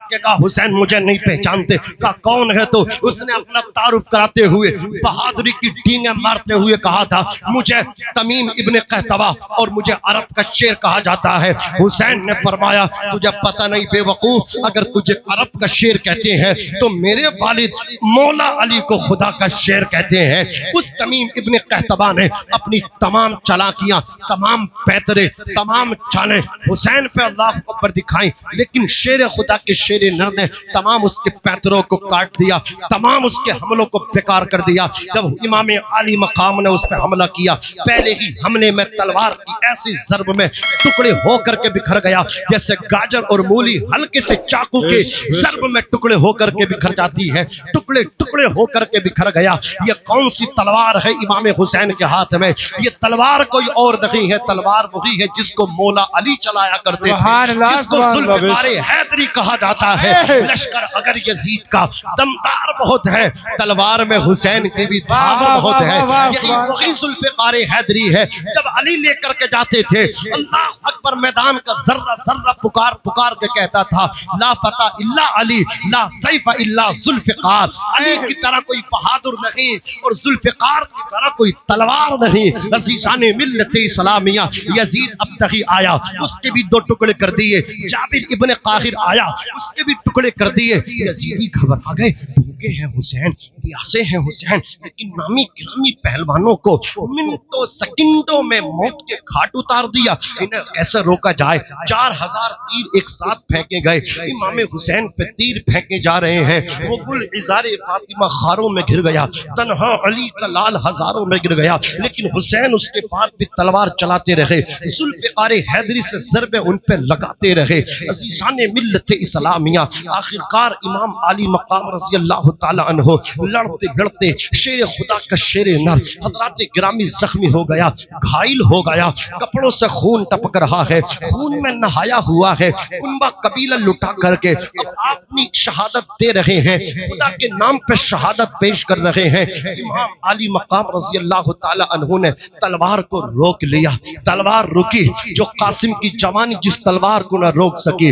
کہ کہا حسین مجھے نہیں پہچانتے. کہا کون ہے تو؟ اس نے اپنا تعارف کراتے ہوئے بہادری کی ڈینگیں مارتے ہوئے کہا تھا مجھے تمیم ابن قحطبہ اور مجھے عرب کا شیر کہا جاتا ہے. حسین نے فرمایا تجھے پتہ نہیں بے وقوف، اگر تجھے عرب کا شیر کہتے ہیں تو میرے والد مولا علی کو خدا کا شیر کہتے ہیں. اس تمیم ابن قحطبہ نے اپنی تمام چالاکیاں، تمام پیترے، تمام چالیں حسین پہ اللہ اکبر دکھائیں، لیکن شیر خدا کے شیر نر نے تمام اس کے پیتروں کو کاٹ دیا، تمام اس کے حملوں کو بیکار کر دیا. جب امام علی مقام نے اس پہ حملہ کیا، پہلے ہی حملے میں تلوار کی ایسی ضرب میں ٹکڑے ہو کر کے بکھر گیا جیسے گاجر اور مولی ہلکے سے چاقو کے ضرب میں ٹکڑے ہو کر کے بکھر جاتی ہے، ٹکڑے ٹکڑے ہو کر کے بکھر گیا. یہ کون سی تلوار ہے امام حسین کے ہاتھ میں؟ یہ تلوار کوئی اور نہیں ہے، تلوار وہی ہے جس کو مولا علی چلایا کرتے تھے، جس کو ذوالفقار حیدری کہا جاتا ہے. لشکر اگر یزید کا دمدار بہت ہے، تلوار میں حسین کی بھی دھار بہت ہے. یہی وہی ذوالفقار حیدری ہے. جب علی لے کر کے جاتے تھے اللہ اکبر میدان کا ذرہ ذرہ پکار پکار کے کہتا تھا لا فتح الا علی لا سیف الا ذوالفقار. علی کی طرح کوئی بہادر نہیں اور ذوالفقار کی طرح کوئی تلوار نہیں. عزیزان ملت اسلامیہ، یزید ابتغی آیا، اس کے بھی دو ٹکڑے کر دیے. جابر ابن قاہر آیا، اس کے بھی ٹکڑے کر دیے. یزیدی گھبرا گئے، بھوکے ہیں حسین، پیاسے ہیں حسین، لیکن نامی گرامی پہلوانوں کو منٹوں سیکنڈوں میں موت کے گھاٹ اتار دیا. انہیں کیسے روکا جائے؟ 4000 تیر ایک ساتھ پھینکے گئے. امام حسین پہ تیر پھینکے جا رہے ہیں. وہ گل عزار فاطمہ خاروں میں گر گیا، تنہا علی کا لال ہزاروں میں گر گیا، لیکن حسین اس کے بعد بھی تلوار چلاتے رہے، ذوالفقار حیدری سے ضربیں ان پہ لگاتے رہے. عزیزان ملت اسلامیہ، آخرکار امام علی مقام رضی اللہ تعالی عنہ لڑتے لڑتے شیر خدا کا شیر نر حضرات گرامی زخمی ہو گیا، گھائل ہو گیا، کپڑوں سے خون ٹپک رہا ہے، خون میں نہایا ہوا ہے. کنبہ قبیلہ لٹا کر کے اب آپ اپنی شہادت دے رہے ہیں، خدا کے نام پہ شہادت پیش کر رہے ہیں. امام علی مقام رضی اللہ تعالی عنہ نے تلوار کو روک لیا. تلوار رکی. جو قاسم کی جوانی جس تلوار کو نہ روک سکی،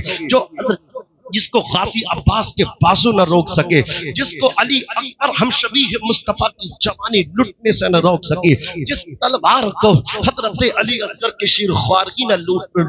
جس کو غازی عباس کے بازو نہ روک سکے، جس کو علی اکبر ہم شبیہ مصطفیٰ کی جوانی لٹنے سے نہ روک سکے، جس تلوار کو حضرت علی اصغر کے شیر خوارگی نہ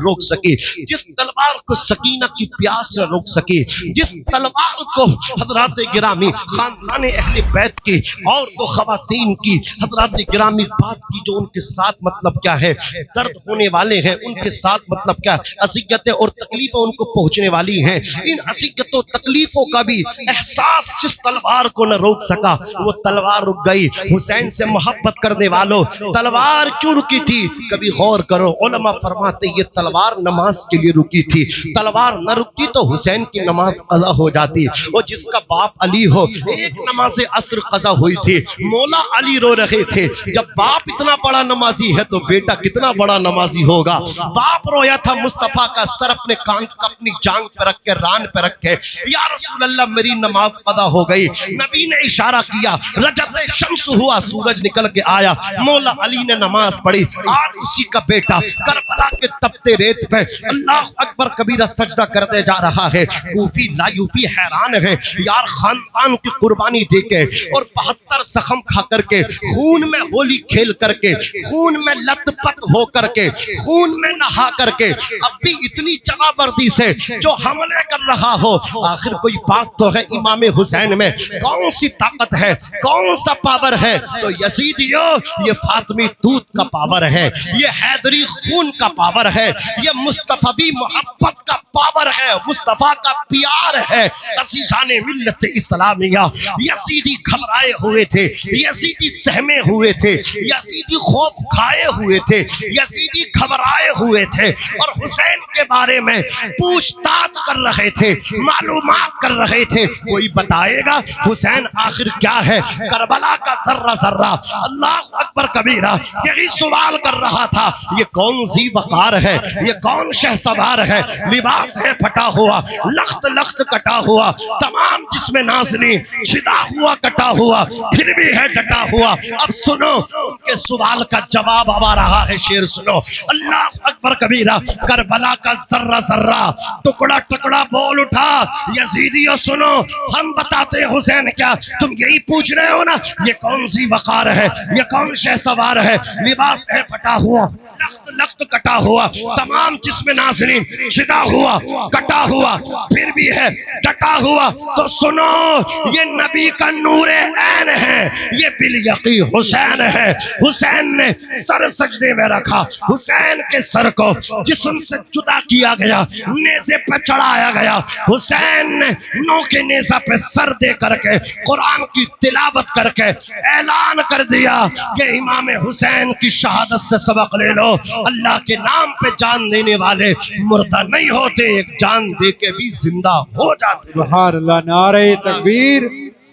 روک سکے، جس تلوار کو سکینہ کی پیاس نہ روک سکے، جس تلوار کو حضرات گرامی خاندان اہل بیت کی اور کو خواتین کی حضرات گرامی بات کی جو ان کے ساتھ مطلب کیا ہے، درد ہونے والے ہیں ان کے ساتھ مطلب کیا، اذیتیں اور تکلیفیں ان کو پہنچنے والی ہیں. ان اذیتوں تکلیفوں کا بھی احساس جس تلوار کو نہ روک سکا، وہ تلوار رک گئی. حسین سے محبت کرنے والوں، تلوار کیوں رکی تھی؟ کبھی غور کرو. علماء فرماتے یہ تلوار نماز کے لیے رکی تھی. تلوار نہ رکتی تو حسین کی نماز قضا ہو جاتی. اور جس کا باپ علی ہو، ایک نماز عصر قضا ہوئی تھی، مولا علی رو رہے تھے. جب باپ اتنا بڑا نمازی ہے تو بیٹا کتنا بڑا نمازی ہوگا. باپ رویا تھا مصطفیٰ کا سر اپنے کان اپنی جانگ پہ رکھ کے ران پہ رکھے، یا رسول اللہ میری نماز قضا ہو گئی. نبی نے اشارہ کیا، رجت شمس ہوا، سورج نکل کے آیا. مولا علی نے نماز پڑھی. آج اسی کا بیٹا کربلا کے تپتے ریت پہ اللہ اکبر کبیرہ سجدہ کرتے جا رہا ہے. کوفی لایوفی حیران ہے، یار خاندان کی قربانی دے کے اور 72 زخم کھا کر کے، خون میں ہولی کھیل کر کے، خون میں لت پت ہو کر کے، خون میں نہا کر کے، اب بھی اتنی جوابردی سے جو حملے کر رہا ہو. آخر کوئی بات تو ہے امام حسین میں، کون سی طاقت ہے، کون سا پاور ہے؟ تو یزیدیو یہ فاطمی دودھ کا پاور ہے، یہ حیدری خون کا پاور ہے، یہ مصطفی محبت کا پاور ہے، مصطفیٰ کا پیار ہے. عزیزان ملت اسلامیہ، یزیدی گھبرائے ہوئے تھے، یزیدی سہمے ہوئے تھے، یزیدی خوف کھائے ہوئے تھے، یزیدی گھبرائے ہوئے تھے اور حسین کے بارے میں پوچھ تاچھ کر رہے تھے، معلومات کر رہے تھے. کوئی بتائے گا حسین آخر کیا ہے؟ کربلا کا ذرہ ذرہ اللہ اکبر کبیرہ یہی سوال کر رہا تھا. یہ کون ذی وقار ہے، یہ کون شہسوار ہے؟ لباس ہے پھٹا ہوا، لخت لخت کٹا ہوا، تمام جسم نازنی چھدا ہوا کٹا ہوا، پھر بھی ہے ڈٹا ہوا. اب سنو ان کے سوال کا جواب اب آ رہا ہے. شیر سنو. اللہ اکبر کبیرہ کربلا کا ذرہ ذرہ ٹکڑا ٹکڑا بول بول اٹھا یزیدیو سنو ہم بتاتے ہیں حسین کیا تم یہی پوچھ رہے ہو نا یہ کون سی وقار ہے یہ کون شہ سوار ہے لباس ہے پھٹا ہوا لخت لخت کٹا ہوا تمام جسم ناظرین شدا ہوا کٹا ہوا پھر بھی ہے ڈٹا ہوا تو سنو یہ نبی کا نور عین ہے یہ بالیقین حسین ہے حسین نے سر سجدے میں رکھا حسین کے سر کو جسم سے جدا کیا گیا نیزے پہ چڑھایا گیا حسین نے نو کے نیزہ پہ سر دے کر کے قرآن کی تلاوت کر کے اعلان کر دیا کہ امام حسین کی شہادت سے سبق لے لو اللہ کے نام پہ جان دینے والے مردہ نہیں ہوتے ایک جان دے کے بھی زندہ ہو جاتے سبحان اللہ نعرہ تکبیر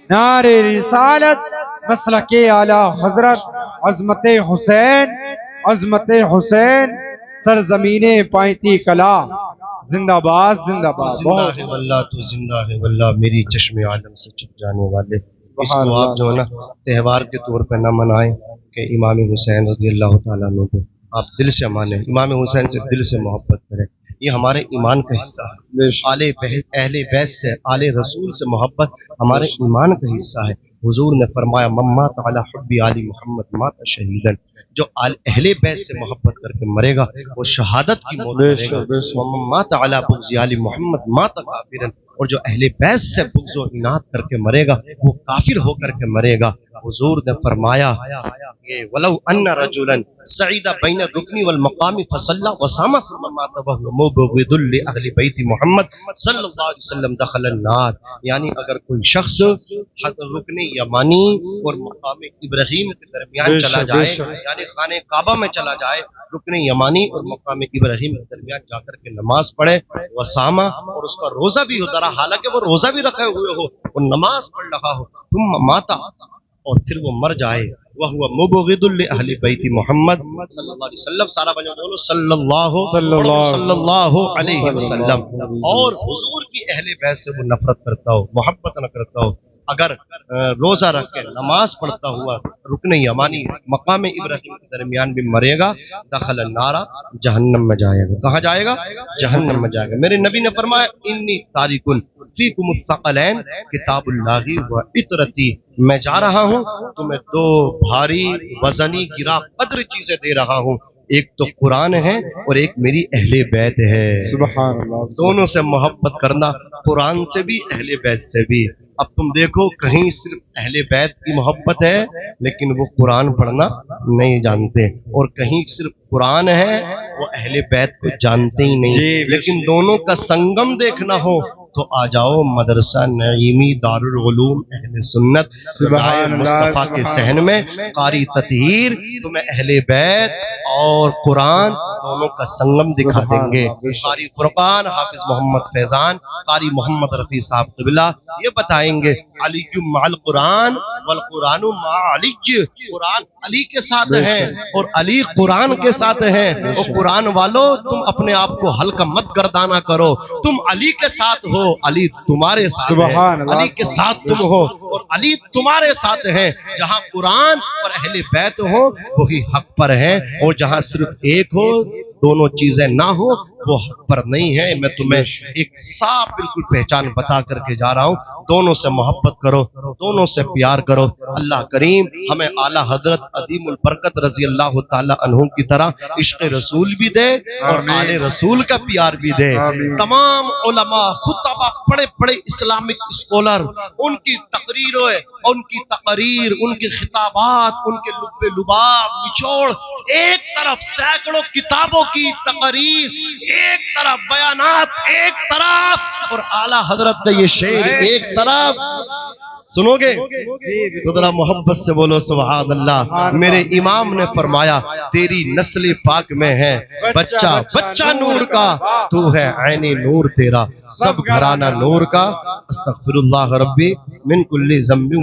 نعرہ رسالت مسلک اعلی حضرت عظمت حسین سرزمین پائنتی کلا زندہ باد زندہ باد زندہ ہے واللہ تو زندہ ہے واللہ میری چشم عالم سے چھپ جانے والے اس کو آپ جو ہے نا تہوار کے طور پہ نہ منائیں کہ امام حسین رضی اللہ تعالیٰ عنہ کو آپ دل سے مانیں امام حسین سے دل سے محبت کریں یہ ہمارے ایمان کا حصہ ہے اہل بیت سے آل رسول سے محبت ہمارے ایمان کا حصہ ہے حضور نے فرمایا من مات علی حب آل محمد مات شہیدن جو اہل بیت سے محبت کر کے مرے گا وہ شہادت کی موت مرے گا من مات علی بغض آل محمد مات کافرا اور جو اہل بیت سے بغض و عناد کر کے مرے گا وہ کافر ہو کر کے مرے گا حضور نے فرمایا کہ ولو ان رجلا سعید بین الرکن والمقام فصلى وصام ثم مات وهو مبغض لاهل بیت محمد صلی اللہ علیہ وسلم دخل النار یعنی اگر کوئی شخص رکن یمانی اور مقام ابراہیم کے درمیان چلا جائے یعنی خانہ کعبہ میں چلا جائے رکن یمانی اور مقام ابراہیم کے درمیان جا کر کے نماز پڑھے وسامہ اور اس کا روزہ بھی ہوتا رہا حالانکہ وہ روزہ بھی رکھے ہوئے ہو وہ نماز پڑھ رہا ہو ثم ماتا اور پھر وہ مر جائے وہو مبغض لأہل بیت محمد صلی اللہ علیہ وسلم سارا بجو بولو صلی اللہ علیہ وسلم اور حضور کی اہل بیت سے وہ نفرت کرتا ہو محبت نہ کرتا ہو اگر روزہ رکھ کے نماز پڑھتا ہوا رکن یمانی مقام ابراہیم کے درمیان بھی مرے گا دخل النار جہنم میں جائے گا کہاں جائے گا جہنم میں جائے گا میرے نبی نے فرمایا انی تارکن فیکم الثقلین کتاب اللہ و عطرتی میں جا رہا ہوں تمہیں دو بھاری وزنی گرا قدر چیزیں دے رہا ہوں ایک تو قرآن ہے اور ایک میری اہل بیت ہے سبحان اللہ دونوں سے محبت کرنا قرآن سے بھی اہل بیت سے بھی اب تم دیکھو کہیں صرف اہل بیت کی محبت ہے لیکن وہ قرآن پڑھنا نہیں جانتے اور کہیں صرف قرآن ہے وہ اہل بیت کو جانتے ہی نہیں لیکن دونوں کا سنگم دیکھنا ہو تو آ جاؤ مدرسہ نعیمی دارالعلوم اہل سنت مصطفیٰ کے صحن میں قاری تطہیر تمہیں اہل بیت اور قرآن دونوں کا سنگم دکھا دیں گے قاری فرقان حافظ محمد فیضان قاری محمد رفیع صاحب قبلہ یہ بتائیں گے علی مع القرآن والقرآن مع علی قرآن علی کے ساتھ ہے اور علی قرآن کے ساتھ ہے اور قرآن والو تم اپنے آپ کو ہلکا مت گردانا کرو تم علی کے ساتھ ہو علی تمہارے ساتھ ہے علی کے ساتھ تم ہو اور علی تمہارے ساتھ ہے جہاں قرآن اور اہل بیت ہو وہی حق پر ہے اور جہاں صرف ایک ہو دونوں چیزیں نہ ہو وہ حق پر نہیں ہے میں تمہیں ایک صاف بالکل پہچان بتا کر کے جا رہا ہوں دونوں سے محبت کرو دونوں سے پیار کرو اللہ کریم ہمیں اعلیٰ حضرت عظیم البرکت رضی اللہ تعالی عنہ کی طرح عشق رسول بھی دے اور آل رسول کا پیار بھی دے تمام علماء خطبہ بڑے بڑے اسلامک اسکولر ان کی تقریروں ان کی تقریر ان کی خطابات ان کے لب لباب نچوڑ ایک طرف سینکڑوں کتابوں کی تقریر ایک طرف بیانات ایک طرف اور اعلیٰ حضرت کا یہ شعر ایک طرف سنو گے تو ذرا محبت سے بولو سبحان اللہ میرے امام نے فرمایا تیری نسل پاک میں ہے بچہ بچہ نور کا تو ہے عین نور تیرا سب گھرانہ نور کا استغفر اللہ ربی من کل ذنب